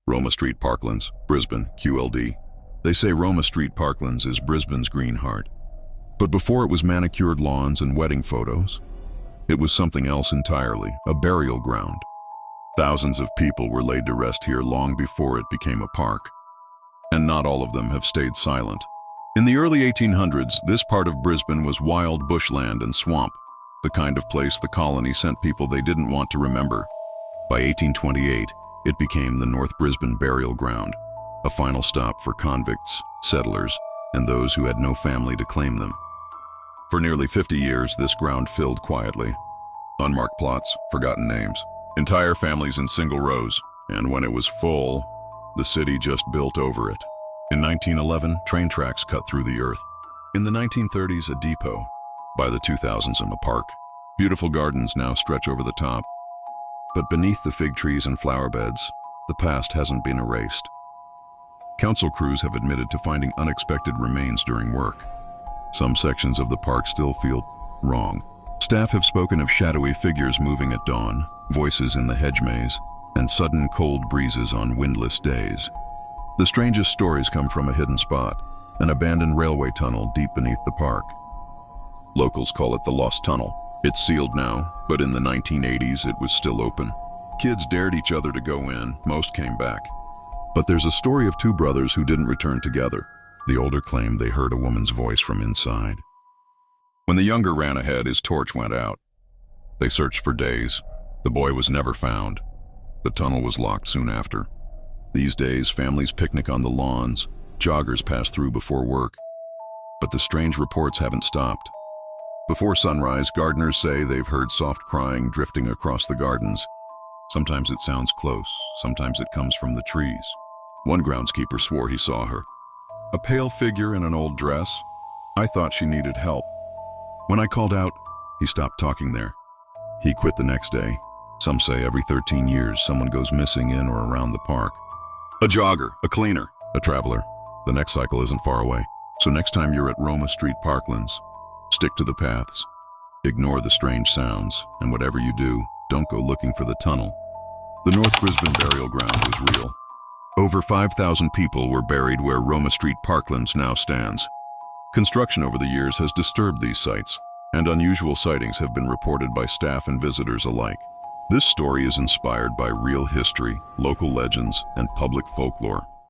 Roma Street, Parklands, Brisbane, QLD. They say Roma Street, Parklands is Brisbane's green heart. But before it was manicured lawns and wedding photos, it was something else entirely, a burial ground. Thousands of people were laid to rest here long before it became a park. And not all of them have stayed silent. In the early 1800s, this part of Brisbane was wild bushland and swamp, the kind of place the colony sent people they didn't want to remember. By 1828, it became the North Brisbane Burial Ground, a final stop for convicts, settlers, and those who had no family to claim them. For nearly 50 years, this ground filled quietly. Unmarked plots, forgotten names, entire families in single rows, and when it was full, the city just built over it. In 1911, train tracks cut through the earth. In the 1930s, a depot. By the 2000s, a park. Beautiful gardens now stretch over the top. But beneath the fig trees and flower beds, the past hasn't been erased. Council crews have admitted to finding unexpected remains during work. Some sections of the park still feel wrong. Staff have spoken of shadowy figures moving at dawn, voices in the hedge maze, and sudden cold breezes on windless days. The strangest stories come from a hidden spot, an abandoned railway tunnel deep beneath the park. Locals call it the Lost Tunnel. It's sealed now, but in the 1980s it was still open. Kids dared each other to go in, most came back. But there's a story of two brothers who didn't return together. The older claimed they heard a woman's voice from inside. When the younger ran ahead, his torch went out. They searched for days. The boy was never found. The tunnel was locked soon after. These days, families picnic on the lawns, joggers pass through before work. But the strange reports haven't stopped. Before sunrise, gardeners say they've heard soft crying drifting across the gardens. Sometimes it sounds close, sometimes it comes from the trees. One groundskeeper swore he saw her. A pale figure in an old dress. I thought she needed help. When I called out, he stopped talking there. He quit the next day. Some say every 13 years someone goes missing in or around the park. A jogger, a cleaner, a traveler. The next cycle isn't far away. So next time you're at Roma Street, Parklands, stick to the paths. Ignore the strange sounds, and whatever you do, don't go looking for the tunnel. The North Brisbane Burial Ground was real. Over 5,000 people were buried where Roma Street, Parklands now stands. Construction over the years has disturbed these sites, and unusual sightings have been reported by staff and visitors alike. This story is inspired by real history, local legends, and public folklore.